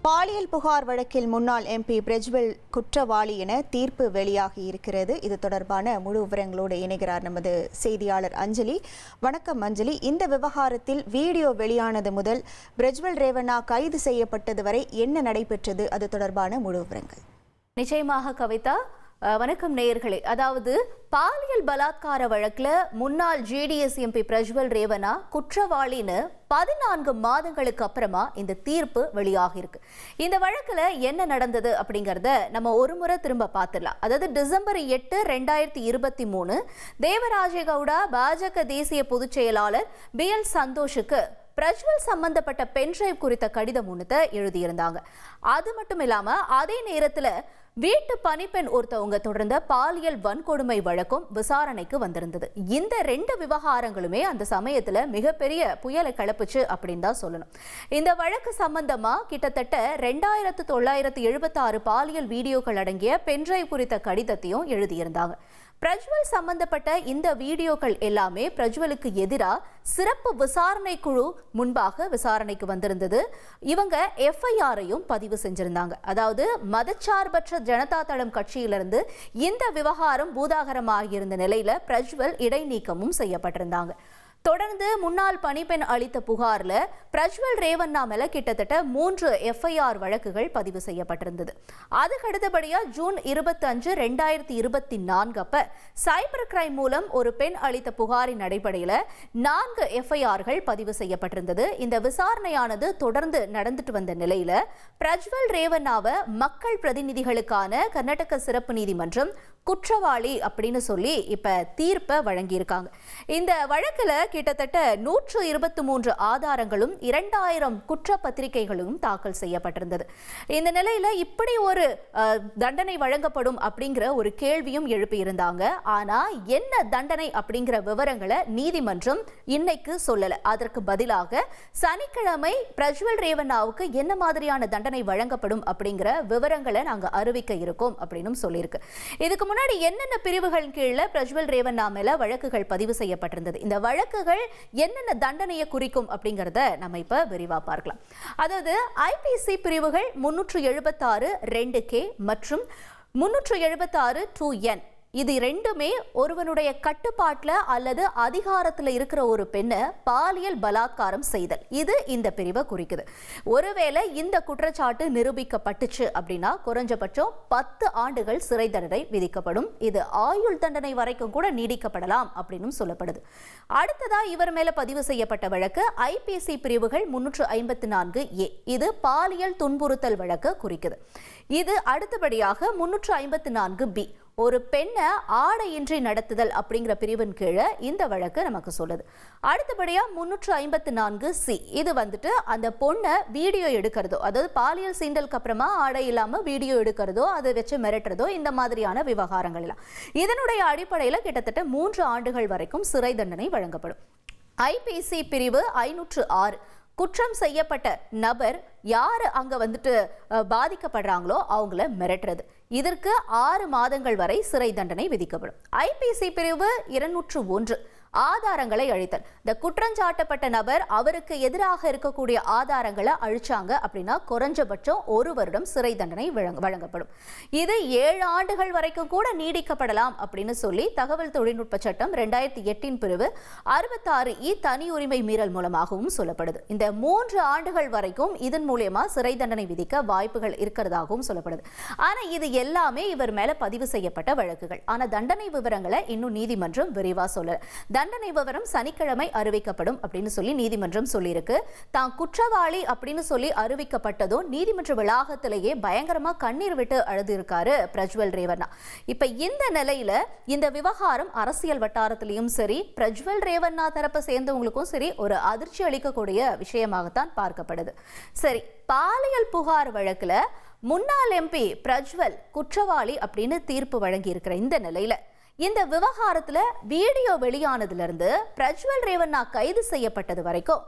பாலியல் புகார் வழக்கில் முன்னாள் எம்பி பிரஜ்வல் குற்றவாளி என தீர்ப்பு வெளியாகி இருக்கிறது. இது தொடர்பான முழு விவரங்களோடு இணைகிறார் நமது செய்தியாளர் அஞ்சலி. வணக்கம் அஞ்சலி. இந்த விவகாரத்தில் வீடியோ வெளியானது முதல் பிரஜ்வல் ரேவண்ணா கைது செய்யப்பட்டது வரை என்ன நடைபெற்றது, அது தொடர்பான முழு விவரங்கள். நிச்சயமாக கவிதா. வணக்கம் நேயர்களே. அதாவது பாலியல் பலாத்கார வழக்குல முன்னாள் ஜேடிஎஸ் எம்பி பிரஜ்வல் ரேவண்ணா குற்றவாளின்னு 14 மாதங்களுக்கு அப்புறமா இந்த தீர்ப்பு வெளியாகி இருக்கு. இந்த வழக்குல என்ன நடந்தது அப்படிங்கறத நம்ம ஒரு முறை திரும்ப பார்த்துடலாம். அதாவது டிசம்பர் 8, 2023 தேவராஜேகவுடா பாஜக தேசிய பொதுச் செயலாளர் BL சந்தோஷுக்கு பிரஜ்வல் சம்பந்தப்பட்ட பென்ட்ரைவ் குறித்த கடிதம் ஒன்றுத்தை எழுதியிருந்தாங்க. அது மட்டும் இல்லாம அதே நேரத்துல வீட்டு பணிப்பெண் ஒருத்தவங்க தொடர்ந்த பாலியல் வன்கொடுமை வழக்கும் விசாரணைக்கு வந்திருந்தது. இந்த 2 விவகாரங்களுமே அந்த சமயத்துல மிகப்பெரிய புயலை கிளப்புச்சு அப்படின்னு தான் சொல்லணும். இந்த வழக்கு சம்பந்தமா கிட்டத்தட்ட 2976 பாலியல் வீடியோக்கள் அடங்கிய பென்ட்ரைவ் குறித்த கடிதத்தையும் எழுதியிருந்தாங்க. பிரஜ்வல் சம்பந்தப்பட்ட இந்த வீடியோக்கள் எல்லாமே பிரஜ்வலுக்கு எதிராக சிறப்பு விசாரணை குழு முன்பாக விசாரணைக்கு வந்திருந்தது. இவங்க FIR-ஐயும் பதிவு செஞ்சிருந்தாங்க. அதாவது மதச்சார்பற்ற ஜனதா தளம் கட்சியிலிருந்து இந்த விவகாரம் பூதாகரமாகியிருந்த நிலையில பிரஜ்வல் இடைநீக்கமும் செய்யப்பட்டிருந்தாங்க. தொடர்ந்து முன்னாள் பணிப்பெண் அளித்த புகார்ல பிரஜ்வல் ரேவண்ணா மேல கிட்டத்தட்ட 3 FIR வழக்குகள் பதிவு செய்யப்பட்டிருந்தது. அதுக்கு அடுத்தபடியா ஜூன் 25, 2024 அப்ப சைபர் கிரைம் மூலம் ஒரு பெண் அளித்த புகாரின் அடிப்படையில் 4 FIR-கள் பதிவு செய்யப்பட்டிருந்தது. இந்த விசாரணையானது தொடர்ந்து நடந்துட்டு வந்த நிலையில பிரஜ்வல் ரேவண்ணாவை மக்கள் பிரதிநிதிகளுக்கான கர்நாடக சிறப்பு நீதிமன்றம் குற்றவாளி அப்படின்னு சொல்லி இப்ப தீர்ப்பை வழங்கியிருக்காங்க. இந்த வழக்குல கிட்டத்தட்ட 123 ஆதாரங்களும் 2000 குற்றப்பத்திரிகைகளும் தாக்கல் செய்யப்பட்டிருந்தது. இந்த நிலையில இப்படி ஒரு தண்டனை வழங்கப்படும் அப்படிங்கிற ஒரு கேள்வியும் எழுப்பியிருந்தாங்க. ஆனா என்ன தண்டனை அப்படிங்கிற விவரங்களை நீதிமன்றம் இன்னைக்கு சொல்லல. அதற்கு பதிலாக சனிக்கிழமை பிரஜ்வல் ரேவண்ணாவுக்கு என்ன மாதிரியான தண்டனை வழங்கப்படும் அப்படிங்கிற விவரங்களை நாங்க அறிவிக்க இருக்கோம் அப்படின்னு சொல்லியிருக்கு. இதுக்கு முன்னாடி என்னென்ன பிரிவுகள் கீழே பிரஜ்வல் ரேவண்ணா மேல வழக்குகள் பதிவு செய்யப்பட்டிருந்தது, இந்த வழக்குகள் என்னென்ன தண்டனையை குறிக்கும் அப்படிங்கறத நம்ம இப்ப விரிவா பார்க்கலாம். அதாவது IPC பிரிவுகள் 376 2K மற்றும் 376 2N இது ரெண்டுமே ஒருவனுடைய கட்டுப்பாட்டுல அல்லது அதிகாரத்துல இருக்கிற ஒரு பெண்ணை பாலியல் பலாத்காரம் செய்தல், இது இந்த பிரிவை குறிக்குது. ஒருவேளை இந்த குற்றச்சாட்டு நிரூபிக்கப்பட்டுச்சு அப்படின்னா குறைஞ்சபட்சம் 10 ஆண்டுகள் சிறை தண்டனை விதிக்கப்படும். இது ஆயுள் தண்டனை வரைக்கும் கூட நீடிக்கப்படலாம் அப்படின்னு சொல்லப்படுது. அடுத்ததா இவர் மேல பதிவு செய்யப்பட்ட வழக்கு IPC பிரிவுகள் 354A. இது பாலியல் துன்புறுத்தல் வழக்கு குறிக்குது. இது அடுத்தபடியாக 354B ஒரு பெண்ணை ஆடையின்றி நடத்துதல் அப்படிங்கிற பிரிவின் கீழே இந்த வழக்கு நமக்கு சொல்லுது. அடுத்தபடியா 354C இது வந்துட்டு அந்த பொண்ணை வீடியோ எடுக்கிறதோ, அதாவது பாலியல் சீண்டலுக்கு அப்புறமா ஆடை இல்லாம வீடியோ எடுக்கிறதோ, அதை வச்சு மிரட்டுறதோ, இந்த மாதிரியான விவகாரங்கள் எல்லாம் இதனுடைய அடிப்படையில் கிட்டத்தட்ட 3 ஆண்டுகள் வரைக்கும் சிறை தண்டனை வழங்கப்படும். IPC பிரிவு 506 குற்றம் செய்யப்பட்ட நபர் யாரு அங்க வந்துட்டு பாதிக்கப்படுறாங்களோ அவங்கள மிரட்டுறது, இதற்கு 6 மாதங்கள் வரை சிறை தண்டனை விதிக்கப்படும். IPC பிரிவு 201 ஆதாரங்களை அழித்தல். இந்த குற்றஞ்சாட்டப்பட்ட நபர் அவருக்கு எதிராக இருக்கக்கூடிய ஆதாரங்களை அழிச்சாங்க அப்படின்னா குறைஞ்சபட்சம் 1 வருடம் சிறை தண்டனை வழங்கப்படும். இது 7 ஆண்டுகள் வரைக்கும் கூட நீடிக்கப்படலாம் அப்படின்னு சொல்லி தகவல் தொழில்நுட்ப சட்டம் 2008 பிரிவு 66E தனி உரிமை மீறல் மூலமாகவும் சொல்லப்படுது. இந்த 3 ஆண்டுகள் வரைக்கும் இதன் மூலமா சிறை தண்டனை விதிக்க வாய்ப்புகள் இருக்கிறதாகவும் சொல்லப்படுது. ஆனா இது எல்லாமே இவர் மேல பதிவு செய்யப்பட்ட வழக்குகள். ஆனா தண்டனை விவரங்களை இன்னும் நீதிமன்றம் விரிவா சொல்லல. தண்டனை விவரம் சனிக்கிழமை அறிவிக்கப்படும் அப்படின்னு சொல்லி நீதிமன்றம் சொல்லியிருக்கு. தான் குற்றவாளி அப்படின்னு சொல்லி அறிவிக்கப்பட்டதும் நீதிமன்ற வளாகத்திலேயே பயங்கரமா கண்ணீர் விட்டு அழுது இருக்காரு பிரஜ்வல் ரேவண்ணா. இப்ப இந்த நிலையில இந்த விவகாரம் அரசியல் வட்டாரத்திலையும் சரி, பிரஜ்வல் ரேவண்ணா தரப்பை சேர்ந்தவங்களுக்கும் சரி ஒரு அதிர்ச்சி அளிக்கக்கூடிய விஷயமாகத்தான் பார்க்கப்படுது. சரி, பாலியல் புகார் வழக்குல முன்னாள் MP பிரஜ்வல் குற்றவாளி அப்படின்னு தீர்ப்பு வழங்கி இருக்கிற இந்த நிலையில இந்த விவகாரத்துல வீடியோ வெளியானதுல இருந்து பிரஜ்வல் ரேவண்ணா கைது செய்யப்பட்டது வரைக்கும்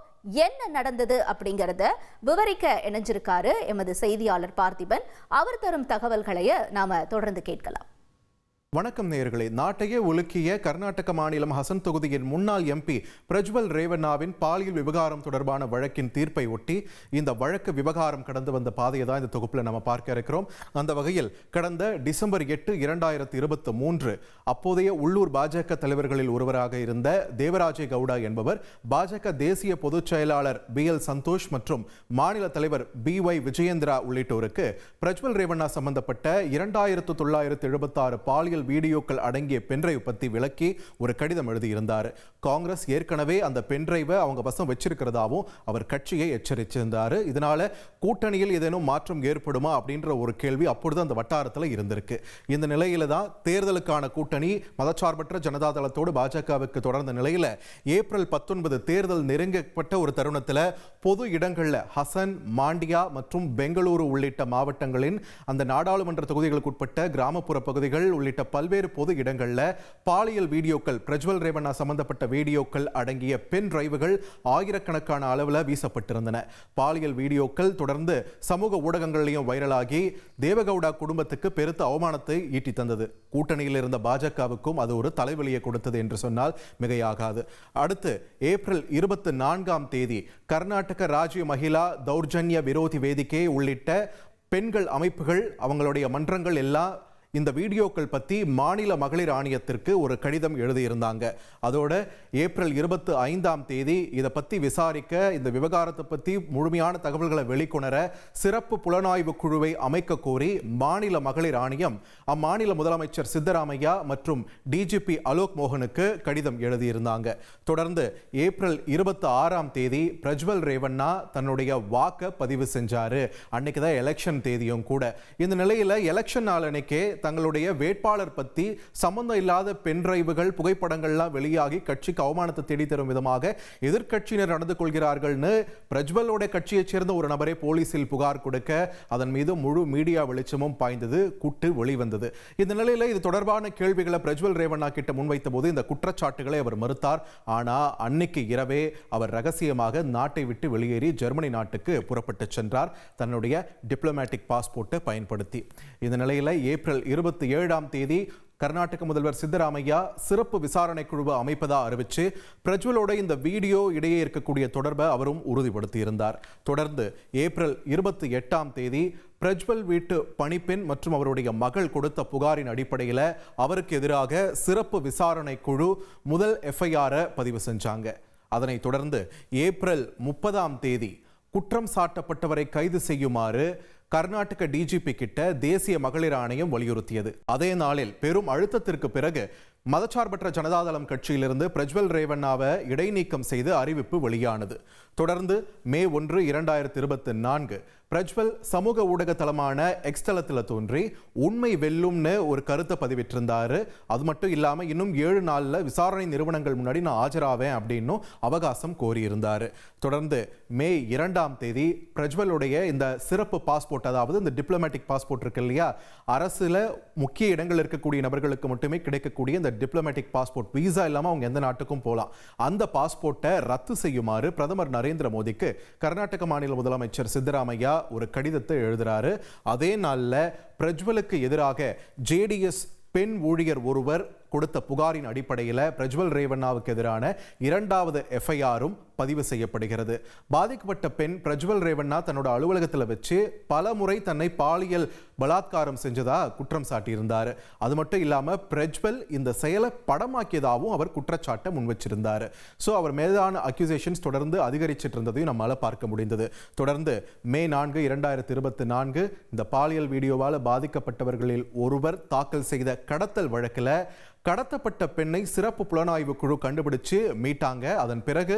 என்ன நடந்தது அப்படிங்கறத விவரிக்க இணைஞ்சிருக்காரு எமது செய்தியாளர் பார்த்திபன். அவர் தரும் தகவல்களை நாம தொடர்ந்து கேட்கலாம். வணக்கம் நேயர்களே. நாட்டையே உலுக்கிய கர்நாடக மாநிலம் ஹசன் தொகுதியின் முன்னாள் எம்பி பிரஜ்வல் ரேவண்ணாவின் பாலியல் விவகாரம் தொடர்பான வழக்கின் தீர்ப்பை ஒட்டி இந்த வழக்கு விவகாரம் கடந்து வந்த பாதையை தான் இந்த தொகுப்பில் நம்ம பார்க்க இருக்கிறோம். அந்த வகையில் கடந்த டிசம்பர் 8, 2023 அப்போதைய உள்ளூர் பாஜக தலைவர்களில் ஒருவராக இருந்த தேவராஜே கவுடா என்பவர் பாஜக தேசிய பொதுச் செயலாளர் BL சந்தோஷ் மற்றும் மாநில தலைவர் BY விஜயேந்திரா உள்ளிட்டோருக்கு பிரஜ்வல் ரேவண்ணா சம்பந்தப்பட்ட 2976 பாலியல் வீடியோக்கள் அடங்கிய பென்டிரைவ் பத்தி விளக்கி ஒரு கடிதம் எழுதியிருந்தார். காங்கிரஸ் ஏற்கனவே அந்த பென்டிரைவை அவங்க வசம் வச்சிருக்கிறதாவும் அவர் கட்சியை எச்சரிச்சிருந்தார். இதனால கூட்டணியில் ஏதேனும் மாற்றம் ஏற்படுமா அப்படின்ற ஒரு கேள்வி அப்பொழுது அந்த வட்டாரத்தில் இருந்திருக்கு. இந்த நிலையில தான் தேர்தலுக்கான கூட்டணி மதச்சார்பற்ற ஜனதா தளத்தோடு பாஜகவுக்கு தொடர்ந்த நிலையில ஏப்ரல் 19 தேர்தல் நெருங்கப்பட்ட ஒரு தருணத்தில் பொது இடங்கள்ல ஹசன், மாண்டியா மற்றும் பெங்களூரு உள்ளிட்ட மாவட்டங்களின் அந்த நாடாளுமன்ற தொகுதிகளுக்கு உட்பட்ட கிராமப்புற பகுதிகள் உள்ளிட்ட பல்வேறு பொது இடங்கள்ல பாலியல் வீடியோக்கள், பிரஜ்வல் ரேவண்ணா சம்பந்தப்பட்ட வீடியோக்கள் அடங்கிய பென் டிரைவுகள் ஆயிரக்கணக்கான அளவில் வீசப்பட்டிருந்தன. பாலியல் வீடியோக்கள் தொடர்ந்து சமூக ஊடகங்களிலும் வைரலாகி தேவகவுடா குடும்பத்துக்கு பெருத்த அவமானத்தை ஈட்டி தந்தது. கூட்டணியில் இருந்த பாஜகவுக்கும் அது ஒரு தலைவலியை கொடுத்தது என்று சொன்னால் மிகையாகாது. அடுத்து ஏப்ரல் 24ஆம் தேதி கர்நாடக ராஜ்ய மகிழா தௌர்ஜன்ய விரோதி வேதிக்கை உள்ளிட்ட பெண்கள் அமைப்புகள், அவங்களுடைய மன்றங்கள் எல்லாம் இந்த வீடியோக்கள் பற்றி மாநில மகளிர் ஆணையத்திற்கு ஒரு கடிதம் எழுதியிருந்தாங்க. அதோட ஏப்ரல் 25ஆம் தேதி இதை பற்றி விசாரிக்க, இந்த விவகாரத்தை பற்றி முழுமையான தகவல்களை வெளிக்கொணர சிறப்பு புலனாய்வு குழுவை அமைக்க கோரி மாநில மகளிர் ஆணையம் அம்மாநில முதலமைச்சர் சித்தராமையா மற்றும் DGP அலோக் மோகனுக்கு கடிதம் எழுதியிருந்தாங்க. தொடர்ந்து ஏப்ரல் 26ஆம் தேதி பிரஜ்வல் ரேவண்ணா தன்னுடைய வாக்கை பதிவு செஞ்சாரு. அன்னைக்கு தான் எலெக்ஷன் தேதியும் கூட. இந்த நிலையில் எலெக்ஷன் நாள் அன்னைக்கே தங்களுடைய வேட்பாளர் பற்றி சம்பந்தம் இல்லாத பென்டிரைவுகள், புகைப்படங்கள்லாம் வெளியாகி கட்சிக்கு அவமானத்தை தேடி தரும் விதமாக எதிர்க்கட்சியினர் நடந்து கொள்கிறார்கள்னு பிரஜ்வலோட கட்சியைச் சேர்ந்த ஒரு நபரே போலீசில் புகார் கொடுக்க, அதன் மீது முழு மீடியா வெளிச்சமும் பாய்ந்தது, குட்டு வெளிவந்தது. இந்த நிலையில இது தொடர்பான கேள்விகளை பிரஜ்வல் ரேவண்ணா கிட்ட முன்வைத்த போது இந்த குற்றச்சாட்டுகளை அவர் மறுத்தார். ஆனா அன்னைக்கு இரவே அவர் ரகசியமாக நாட்டை விட்டு வெளியேறி ஜெர்மனி நாட்டுக்கு புறப்பட்டு சென்றார், தன்னுடைய டிப்ளமேட்டிக் பாஸ்போர்ட்டை பயன்படுத்தி. இந்த நிலையில ஏப்ரல் 27ஆம் தேதி கர்நாடக முதல்வர் சித்தராமையா சிறப்பு விசாரணை குழுவை அமைப்பதா அறிவிச்சு பிரஜ்வலோட இந்த வீடியோ இடையே இருக்கக்கூடிய தொடர்பை அவரும் உறுதிப்படுத்தியிருந்தார். தொடர்ந்து ஏப்ரல் 28ஆம் தேதி பிரஜ்வல் வீட்டு பணிப்பெண் மற்றும் அவருடைய மகள் கொடுத்த புகாரின் அடிப்படையில் அவருக்கு எதிராக சிறப்பு விசாரணை குழு முதல் FIR பதிவு செஞ்சாங்க. அதனைத் தொடர்ந்து ஏப்ரல் 30ஆம் தேதி குற்றம் சாட்டப்பட்டவரை கைது செய்யுமாறு கர்நாடக DGP கிட்ட தேசிய மகளிர் ஆணையம் வலியுறுத்தியது. அதே நாளில் பெரும் அழுத்தத்திற்கு பிறகு மதச்சார்பற்ற ஜனதாதளம் கட்சியிலிருந்து பிரஜ்வல் ரேவண்ணாவை இடைநீக்கம் செய்து அறிவிப்பு வெளியானது. தொடர்ந்து மே 1, 2024 பிரஜ்வல் சமூக ஊடக தளமான எக்ஸ் தளத்தில் தோன்றி உண்மை வெல்லும்னு ஒரு கருத்தை பதிவிட்டிருந்தாரு. அது மட்டும் இல்லாமல் இன்னும் 7 நாளில் விசாரணை நிறுவனங்கள் முன்னாடி நான் ஆஜராவேன் அப்படின்னு அவகாசம் கோரியிருந்தார். தொடர்ந்து மே 2ஆம் தேதி பிரஜ்வலுடைய இந்த சிறப்பு பாஸ்போர்ட், அதாவது இந்த டிப்ளமேட்டிக் பாஸ்போர்ட் இருக்கு இல்லையா, அரசுல முக்கிய இடங்கள் இருக்கக்கூடிய நபர்களுக்கு மட்டுமே கிடைக்கக்கூடிய இந்த டிப்ளமேட்டிக் பாஸ்போர்ட், வீசா இல்லாமல் அவங்க எந்த நாட்டுக்கும் போகலாம், அந்த பாஸ்போர்ட்டை ரத்து செய்யுமாறு பிரதமர் நரேந்திர மோடிக்கு கர்நாடக மாநில முதலமைச்சர் சித்தராமையா ஒரு கடிதத்தை எழுதுறாரு. அதே நாள்ல பிரஜ்வலுக்கு எதிராக JDS பெண் ஊழியர் ஒருவர் கொடுத்த புகாரின் அடிப்படையில் பிரஜ்வல் ரேவண்ணாவுக்கு எதிரான 2வது FIR-ம் பதிவு செய்யப்படுகிறது. பாதிக்கப்பட்ட பெண் பிரஜ்வல் ரேவண்ணா தன்னோட அலுவலகத்தில் வச்சு பல முறை தன்னை பாலியல் பலாத்காரம் செஞ்சதா குற்றம் சாட்டியிருந்தார். அது மட்டும் இல்லாமல் பிரஜ்வல் இந்த செயலை படமாக்கியதாகவும் அவர் குற்றச்சாட்டை முன்வச்சிருந்தார். ஸோ அவர் மீதான அக்யூசேஷன்ஸ் தொடர்ந்து அதிகரிச்சிட்டு இருந்ததையும் நம்மளால் பார்க்க முடிந்தது. தொடர்ந்து மே 4, 2024 இந்த பாலியல் வீடியோவால் பாதிக்கப்பட்டவர்களில் ஒருவர் தாக்கல் செய்த கடத்தல் வழக்கில் கடத்தப்பட்ட பெண்ணை சிறப்பு புலனாய்வு குழு கண்டுபிடிச்சு மீட்டாங்க. அதன் பிறகு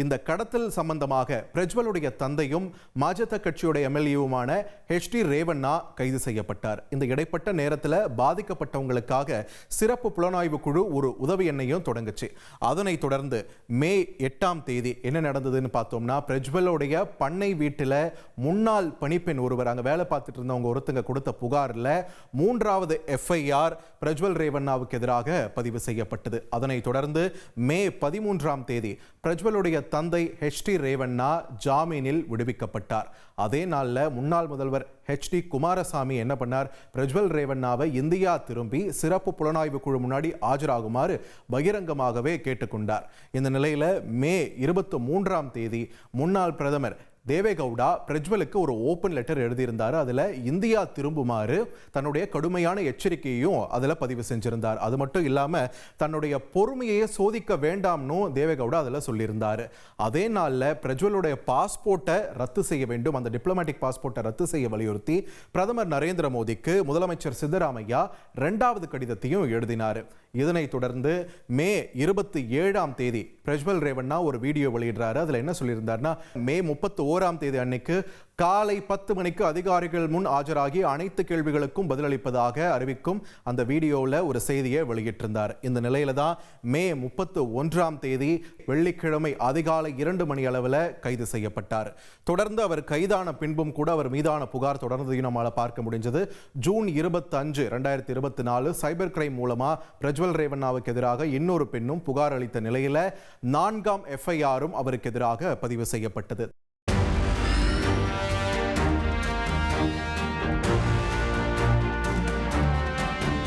இந்த கடத்தல் சம்பந்தமாக பிரஜ்வலுடைய தந்தையும் மாஜத கட்சியுடைய MLA-வுமான HD ரேவண்ணா கைது செய்யப்பட்டார். இந்த இடைப்பட்ட நேரத்தில் பாதிக்கப்பட்டவங்களுக்காக சிறப்பு புலனாய்வு குழு ஒரு உதவி எண்ணையும் தொடங்குச்சு. அதனைத் தொடர்ந்து மே 8ஆம் தேதி என்ன நடந்ததுன்னு பார்த்தோம்னா, பிரஜ்வலுடைய பண்ணை வீட்டில் முன்னாள் பணிப்பெண் ஒருவர், அங்கே வேலை பார்த்துட்டு இருந்தவங்க ஒருத்தங்க கொடுத்த புகாரில் 3வது FIR பிரஜ்வல் ரேவண்ணாவுக்கு எதிராக உள்ளதாக பதிவு செய்யப்பட்டது. அதனைத் தொடர்ந்து மே 13ஆம் தேதி பிரஜ்வலுடைய தந்தை HD ரேவண்ணா ஜாமீனில் விடுவிக்கப்பட்டார். அதே நாளில் முன்னாள் முதல்வர் HD குமாரசாமி என்ன பண்ணார், பிரஜ்வல் ரேவண்ணாவை இந்தியா திரும்பி சிறப்பு புலனாய்வு குழு முன்னாடி ஆஜராகுமாறு பகிரங்கமாகவே கேட்டுக்கொண்டார். இந்த நிலையில் மே 23ஆம் தேதி முன்னாள் பிரதமர் தேவேகவுடா பிரஜ்வலுக்கு ஒரு ஓப்பன் லெட்டர் எழுதியிருந்தார். அதில் இந்தியா திரும்புமாறு தன்னுடைய கடுமையான எச்சரிக்கையையும் அதில் பதிவு செஞ்சிருந்தார். அது மட்டும் இல்லாமல் தன்னுடைய பொறுமையை சோதிக்க வேண்டாம்னு தேவேகவுடா அதில் சொல்லியிருந்தார். அதே நாளில் பிரஜ்வலுடைய பாஸ்போர்ட்டை ரத்து செய்ய வேண்டும், அந்த டிப்ளமேட்டிக் பாஸ்போர்ட்டை ரத்து செய்ய வலியுறுத்தி பிரதமர் நரேந்திர மோடிக்கு முதலமைச்சர் சித்தராமையா 2வது கடிதத்தையும் எழுதினார். இதனைத் தொடர்ந்து மே 27ஆம் தேதி பிரஜ்வல் ரேவண்ணா ஒரு வீடியோ வெளியிடுறாரு. அதில் என்ன சொல்லியிருந்தார்னா, மே 31ஆம் தேதி அன்னைக்கு காலை 10 மணிக்கு அதிகாரிகள் முன் ஆஜராகி அனைத்து கேள்விகளுக்கும் பதிலளிப்பதாக அறிவிக்கும் அந்த வீடியோவில் ஒரு செய்தியை வெளியிட்டிருந்தார். இந்த நிலையில தான் மே 31ஆம் தேதி வெள்ளிக்கிழமை அதிகாலை 2 மணி அளவில் கைது செய்யப்பட்டார். தொடர்ந்து அவர் கைதான பின்பும் கூட அவர் மீதான புகார் தொடர்ந்ததையும் நம்மளால் பார்க்க முடிஞ்சது. ஜூன் 25, 2024 சைபர் கிரைம் மூலமா பிரஜ்வல் ரேவண்ணாவுக்கு எதிராக இன்னொரு பெண்ணும் புகார் அளித்த நிலையில 4ஆம் FIR-ம் அவருக்கு எதிராக பதிவு செய்யப்பட்டது.